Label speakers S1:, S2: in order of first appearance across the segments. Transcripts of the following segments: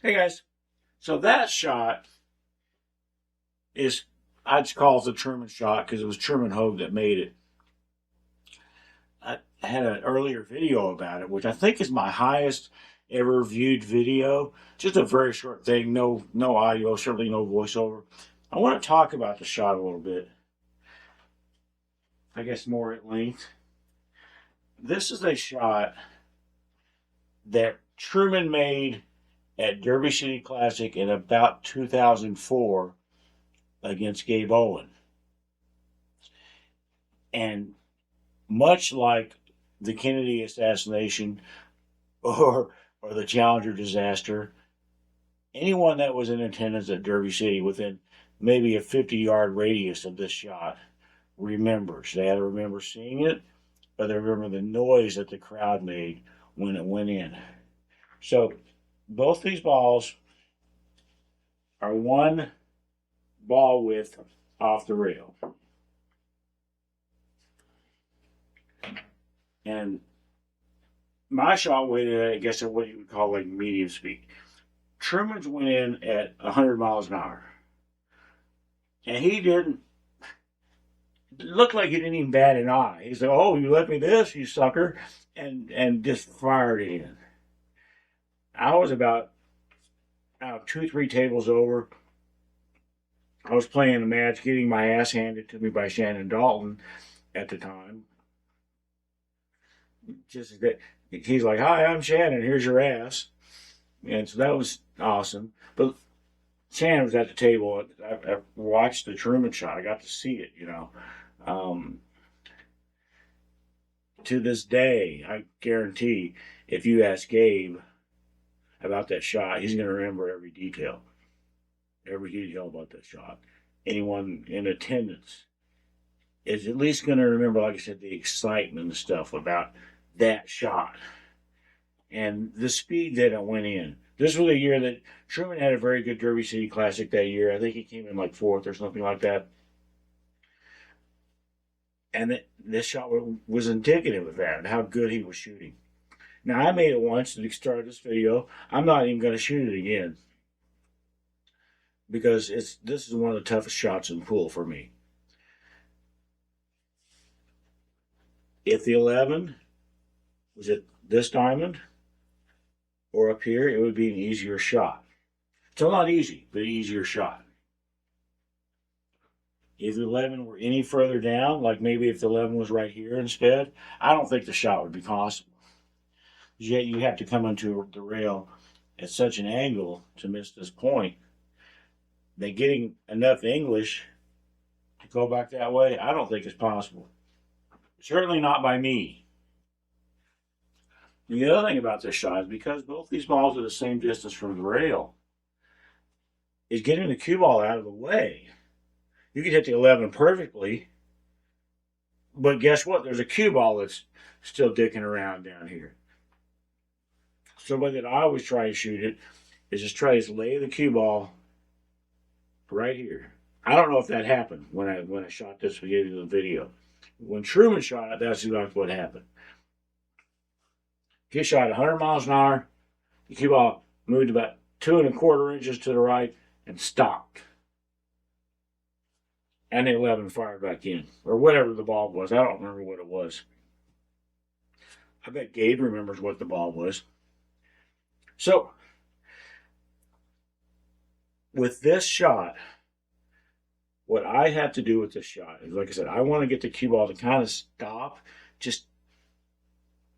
S1: Hey guys, so that shot is, I'd call it the Truman shot because it was Truman Hogue that made it. I had an earlier video about it, which I think is my highest ever viewed video. Just a very short thing, no audio, certainly no voiceover. I want to talk about the shot a little bit, I guess more at length. This is a shot that Truman made at Derby City Classic in about 2004 against Gabe Owen. And much like the Kennedy assassination or the Challenger disaster, anyone that was in attendance at Derby City within maybe a 50-yard radius of this shot remembers. They either remember seeing it or they remember the noise that the crowd made when it went in. So both these balls are one ball width off the rail. And my shot went in, I guess, at what you would call like medium speed. Truman's went in at 100 miles an hour. And he didn't look like he didn't even bat an eye. He's like, "Oh, you let me this, you sucker," and just fired it in. I was about 2, 3 tables over. I was playing a match, getting my ass handed to me by Shannon Dalton at the time. Just that he's like, "Hi, I'm Shannon. Here's your ass," and so that was awesome. But Shannon was at the table. I watched the Truman shot. I got to see it. Um, to this day, I guarantee if you ask Gabe about that shot, he's going to remember every detail about that shot. Anyone in attendance is at least going to remember, like I said, the excitement and stuff about that shot and the speed that it went in. This was a year that Truman had a very good Derby City Classic that year. I think he came in like fourth or something like that. And this shot was indicative of that and how good he was shooting. Now, I made it once at the start of this video. I'm not even going to shoot it again because this is one of the toughest shots in the pool for me. If the 11 was at this diamond or up here, it would be an easier shot. Still not easy, but an easier shot. If the 11 were any further down, like maybe if the 11 was right here instead, I don't think the shot would be possible. Yet you have to come onto the rail at such an angle to miss this point that getting enough English to go back that way, I don't think is possible. Certainly not by me. And the other thing about this shot is because both these balls are the same distance from the rail, is getting the cue ball out of the way. You could hit the 11 perfectly, but guess what? There's a cue ball that's still dicking around down here. So the way that I always try to shoot it is just try to lay the cue ball right here. I don't know if that happened when I shot this video. When Truman shot it, that's exactly what happened. He shot 100 miles an hour. The cue ball moved about 2¼ inches to the right and stopped. And the 11 fired back in, or whatever the ball was. I don't remember what it was. I bet Gabe remembers what the ball was. So, with this shot, what I have to do with this shot is, like I said, I want to get the cue ball to kind of stop, just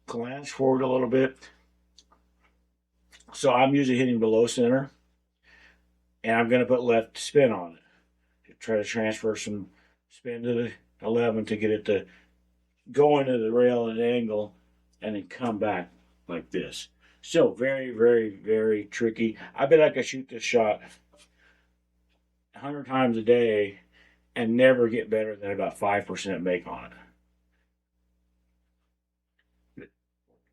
S1: glance forward a little bit. So I'm usually hitting below center, and I'm going to put left spin on it. Try to transfer some spin to the 11 to get it to go into the rail at an angle and then come back like this. Still very, very, very tricky. I bet I could shoot this shot 100 times a day and never get better than about 5% make on it.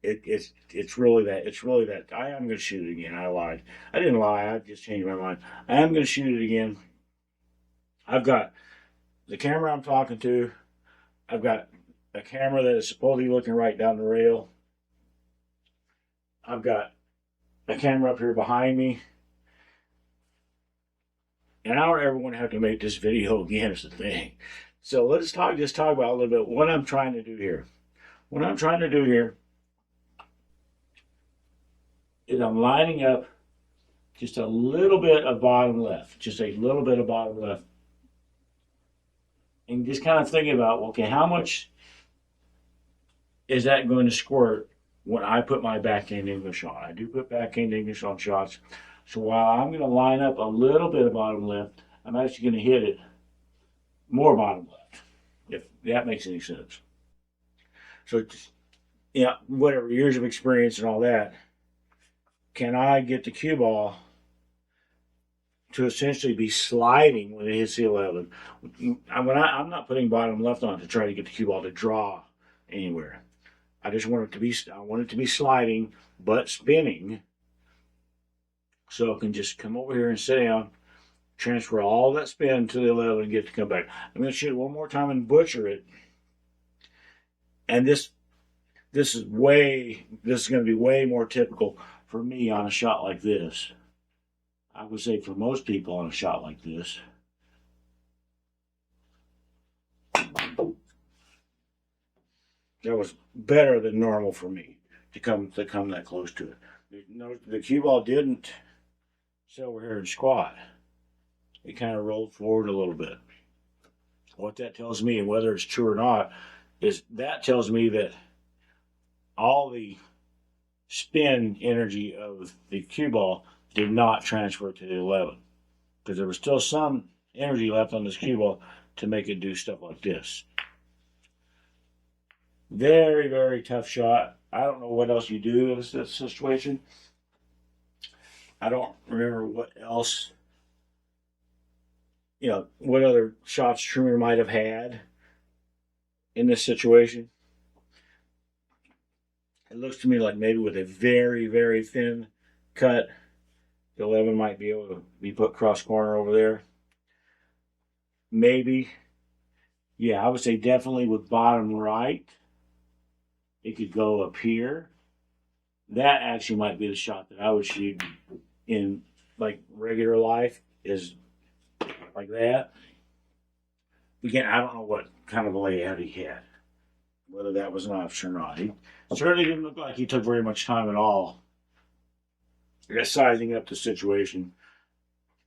S1: It's really that. I am going to shoot it again. I lied. I didn't lie. I just changed my mind. I am going to shoot it again. I've got the camera I'm talking to. I've got a camera that is supposedly looking right down the rail. I've got a camera up here behind me And I don't ever want to have to make this video again is the thing. So let's just talk about a little bit what I'm trying to do here. What I'm trying to do here is I'm lining up just a little bit of bottom left, just a little bit of bottom left. And just kind of thinking about, okay, how much is that going to squirt when I put my backhand English on? I do put backhand English on shots. So while I'm going to line up a little bit of bottom left, I'm actually going to hit it more bottom left, if that makes any sense. So, yeah, whatever, years of experience and all that, can I get the cue ball to essentially be sliding when it hits the 11? I'm not putting bottom left on to try to get the cue ball to draw anywhere. I just want it to be, I want it to be sliding, but spinning. So it can just come over here and sit down, transfer all that spin to the 11 and get to come back. I'm going to shoot it one more time and butcher it. And this is going to be way more typical for me on a shot like this. I would say for most people on a shot like this. That was better than normal for me to come that close to it. The cue ball didn't sit over here and squat. It kind of rolled forward a little bit. What that tells me, and whether it's true or not, is that tells me that all the spin energy of the cue ball did not transfer to the 11, because there was still some energy left on this cue ball to make it do stuff like this. Very, very tough shot. I don't know what else you do in this situation. I don't remember what else, what other shots Truman might have had in this situation. It looks to me like maybe with a very, very thin cut, the 11 might be able to be put cross corner over there. Maybe. Yeah, I would say definitely with bottom right. It could go up here. That actually might be the shot that I would shoot in like regular life, is like that. Again, I don't know what kind of layout he had, whether that was an option or not. He certainly didn't look like he took very much time at all. Just sizing up the situation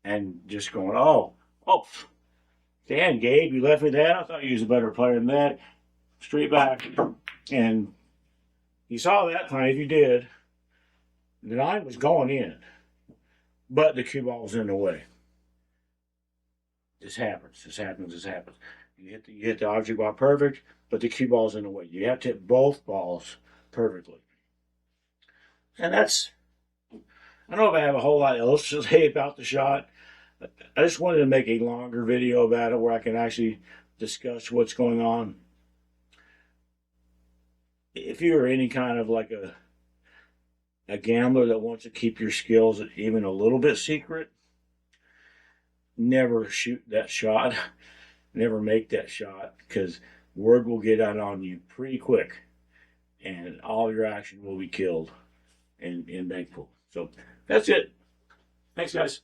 S1: and just going, oh, damn, Gabe, you left me that? I thought you was a better player than that. Straight back. And he saw that time. If you did, the 9 was going in, but the cue ball was in the way. This happens. You hit the object ball perfect, but the cue ball's in the way. You have to hit both balls perfectly. And that's, I don't know if I have a whole lot else to say about the shot. I just wanted to make a longer video about it where I can actually discuss what's going on. If you're any kind of like a gambler that wants to keep your skills even a little bit secret, never shoot that shot. Never make that shot, because word will get out on you pretty quick and all your action will be killed in bank pool. So that's it. Thanks, guys.